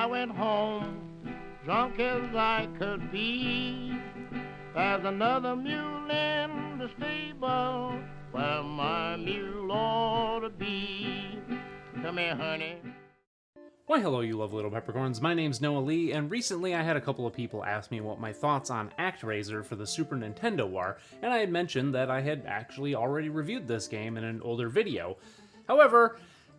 went home, drunk as I could be. There's another mule in the stable where my mule ought to be. Come here, honey. Why hello you lovely little peppercorns, my name's Noa Lee, and recently I had a couple of people ask me what my thoughts on ActRaiser for the Super Nintendo were, and I had mentioned that I had actually already reviewed this game in an older video. However,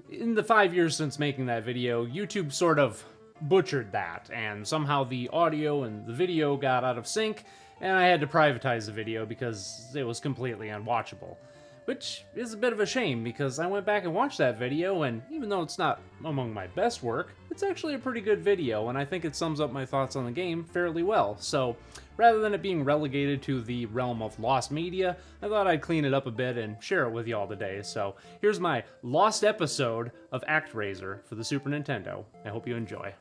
in the 5 years since making that video, YouTube sort of butchered that, and somehow the audio and the video got out of sync, and I had to privatize the video because it was completely unwatchable. Which is a bit of a shame, because I went back and watched that video, and even though it's not among my best work, it's actually a pretty good video, and I think it sums up my thoughts on the game fairly well. So, rather than it being relegated to the realm of lost media, I thought I'd clean it up a bit and share it with y'all today. So, here's my lost episode of ActRaiser for the Super Nintendo. I hope you enjoy.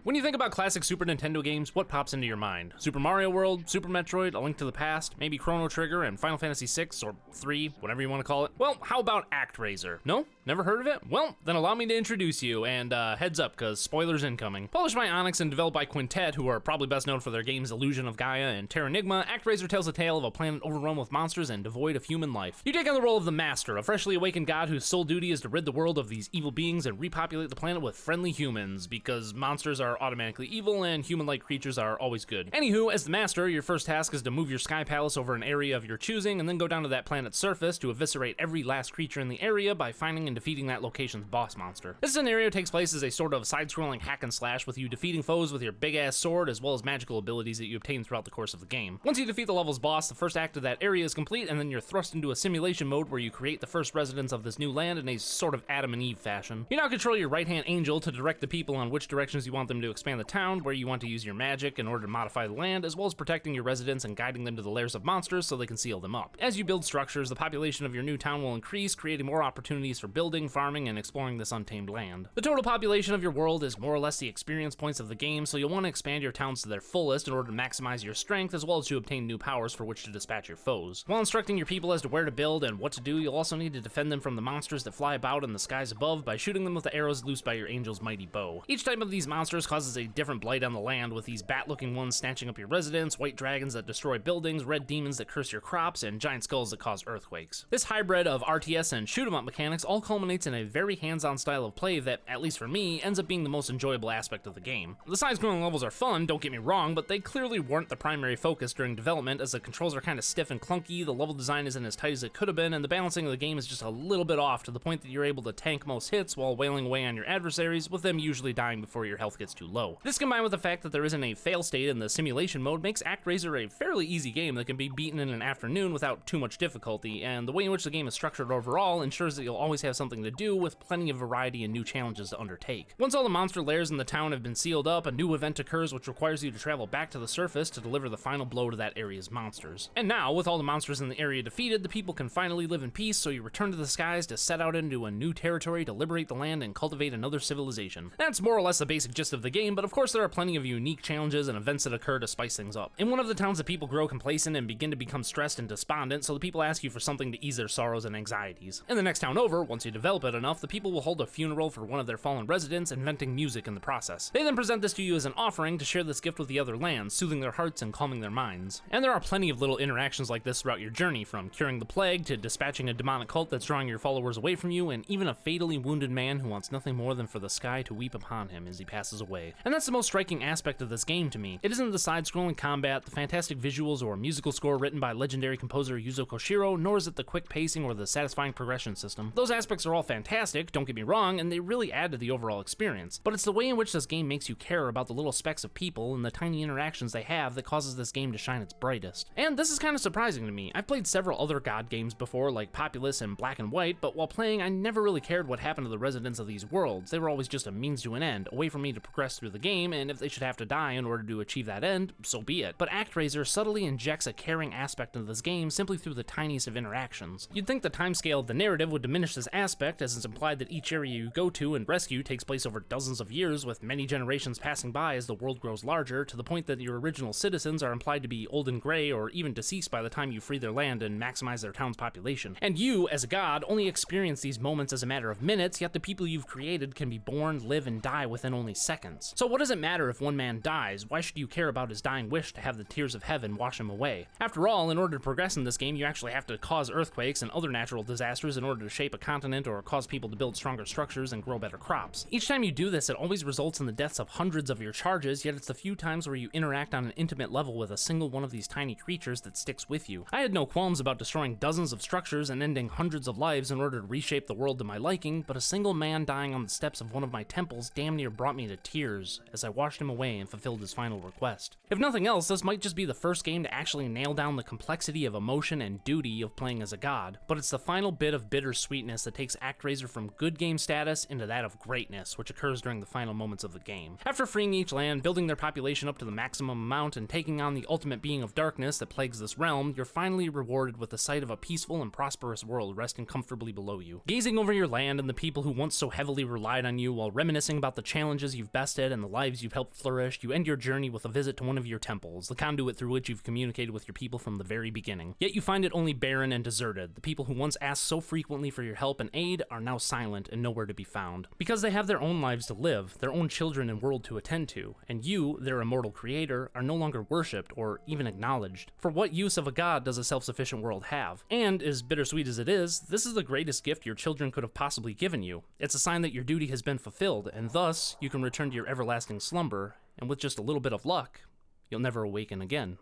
When you think about classic Super Nintendo games, what pops into your mind? Super Mario World, Super Metroid, A Link to the Past, maybe Chrono Trigger, and Final Fantasy VI, or 3, whatever you want to call it? Well, how about ActRaiser? No? Never heard of it? Well, then allow me to introduce you, and heads up, cause spoilers incoming. Published by Onyx and developed by Quintet, who are probably best known for their games Illusion of Gaia and Terranigma, ActRaiser tells a tale of a planet overrun with monsters and devoid of human life. You take on the role of the Master, a freshly awakened god whose sole duty is to rid the world of these evil beings and repopulate the planet with friendly humans, because monsters are automatically evil and human-like creatures are always good. Anywho, as the Master, your first task is to move your sky palace over an area of your choosing and then go down to that planet's surface to eviscerate every last creature in the area by finding and defeating that location's boss monster. This scenario takes place as a sort of side-scrolling hack and slash, with you defeating foes with your big-ass sword as well as magical abilities that you obtain throughout the course of the game. Once you defeat the level's boss, the first act of that area is complete, and then you're thrust into a simulation mode where you create the first residents of this new land in a sort of Adam and Eve fashion. You now control your right-hand angel to direct the people on which directions you want them to expand the town, where you want to use your magic in order to modify the land, as well as protecting your residents and guiding them to the lairs of monsters so they can seal them up. As you build structures, the population of your new town will increase, creating more opportunities for building, farming, and exploring this untamed land. The total population of your world is more or less the experience points of the game, so you'll want to expand your towns to their fullest in order to maximize your strength, as well as to obtain new powers for which to dispatch your foes. While instructing your people as to where to build and what to do, you'll also need to defend them from the monsters that fly about in the skies above by shooting them with the arrows loosed by your angel's mighty bow. Each type of these monsters causes a different blight on the land, with these bat-looking ones snatching up your residents, white dragons that destroy buildings, red demons that curse your crops, and giant skulls that cause earthquakes. This hybrid of RTS and shoot-'em-up mechanics all culminates in a very hands-on style of play that, at least for me, ends up being the most enjoyable aspect of the game. The side-scrolling levels are fun, don't get me wrong, but they clearly weren't the primary focus during development, as the controls are kind of stiff and clunky, the level design isn't as tight as it could have been, and the balancing of the game is just a little bit off, to the point that you're able to tank most hits while wailing away on your adversaries, with them usually dying before your health gets too low. This, combined with the fact that there isn't a fail state in the simulation mode, makes ActRaiser a fairly easy game that can be beaten in an afternoon without too much difficulty, and the way in which the game is structured overall ensures that you'll always have something to do, with plenty of variety and new challenges to undertake. Once all the monster lairs in the town have been sealed up, a new event occurs which requires you to travel back to the surface to deliver the final blow to that area's monsters. And now, with all the monsters in the area defeated, the people can finally live in peace, so you return to the skies to set out into a new territory to liberate the land and cultivate another civilization. That's more or less the basic gist of the game, but of course there are plenty of unique challenges and events that occur to spice things up. In one of the towns, the people grow complacent and begin to become stressed and despondent, so the people ask you for something to ease their sorrows and anxieties. In the next town over, once you develop it enough, the people will hold a funeral for one of their fallen residents, inventing music in the process. They then present this to you as an offering to share this gift with the other lands, soothing their hearts and calming their minds. And there are plenty of little interactions like this throughout your journey, from curing the plague to dispatching a demonic cult that's drawing your followers away from you, and even a fatally wounded man who wants nothing more than for the sky to weep upon him as he passes away. And that's the most striking aspect of this game to me. It isn't the side-scrolling combat, the fantastic visuals, or musical score written by legendary composer Yuzo Koshiro, nor is it the quick pacing or the satisfying progression system. Those aspects are all fantastic, don't get me wrong, and they really add to the overall experience, but it's the way in which this game makes you care about the little specks of people and the tiny interactions they have that causes this game to shine its brightest. And this is kind of surprising to me. I've played several other God games before, like Populous and Black and White, but while playing, I never really cared what happened to the residents of these worlds. They were always just a means to an end, a way for me to progress through the game, and if they should have to die in order to achieve that end, so be it. But ActRaiser subtly injects a caring aspect into this game simply through the tiniest of interactions. You'd think the timescale of the narrative would diminish this aspect, aspect, as it's implied that each area you go to and rescue takes place over dozens of years, with many generations passing by as the world grows larger, to the point that your original citizens are implied to be old and gray or even deceased by the time you free their land and maximize their town's population. And you, as a god, only experience these moments as a matter of minutes, yet the people you've created can be born, live, and die within only seconds. So what does it matter if one man dies? Why should you care about his dying wish to have the tears of heaven wash him away? After all, in order to progress in this game, you actually have to cause earthquakes and other natural disasters in order to shape a continent or cause people to build stronger structures and grow better crops. Each time you do this, it always results in the deaths of hundreds of your charges, yet it's the few times where you interact on an intimate level with a single one of these tiny creatures that sticks with you. I had no qualms about destroying dozens of structures and ending hundreds of lives in order to reshape the world to my liking, but a single man dying on the steps of one of my temples damn near brought me to tears as I washed him away and fulfilled his final request. If nothing else, this might just be the first game to actually nail down the complexity of emotion and duty of playing as a god, but it's the final bit of bittersweetness that takes ActRaiser from good game status into that of greatness, which occurs during the final moments of the game. After freeing each land, building their population up to the maximum amount, and taking on the ultimate being of darkness that plagues this realm, you're finally rewarded with the sight of a peaceful and prosperous world resting comfortably below you. Gazing over your land and the people who once so heavily relied on you, while reminiscing about the challenges you've bested and the lives you've helped flourish, you end your journey with a visit to one of your temples, the conduit through which you've communicated with your people from the very beginning. Yet you find it only barren and deserted. The people who once asked so frequently for your help and aid are now silent and nowhere to be found. Because they have their own lives to live, their own children and world to attend to, and you, their immortal creator, are no longer worshipped or even acknowledged. For what use of a god does a self-sufficient world have? And, as bittersweet as it is, this is the greatest gift your children could have possibly given you. It's a sign that your duty has been fulfilled, and thus, you can return to your everlasting slumber, and with just a little bit of luck, you'll never awaken again.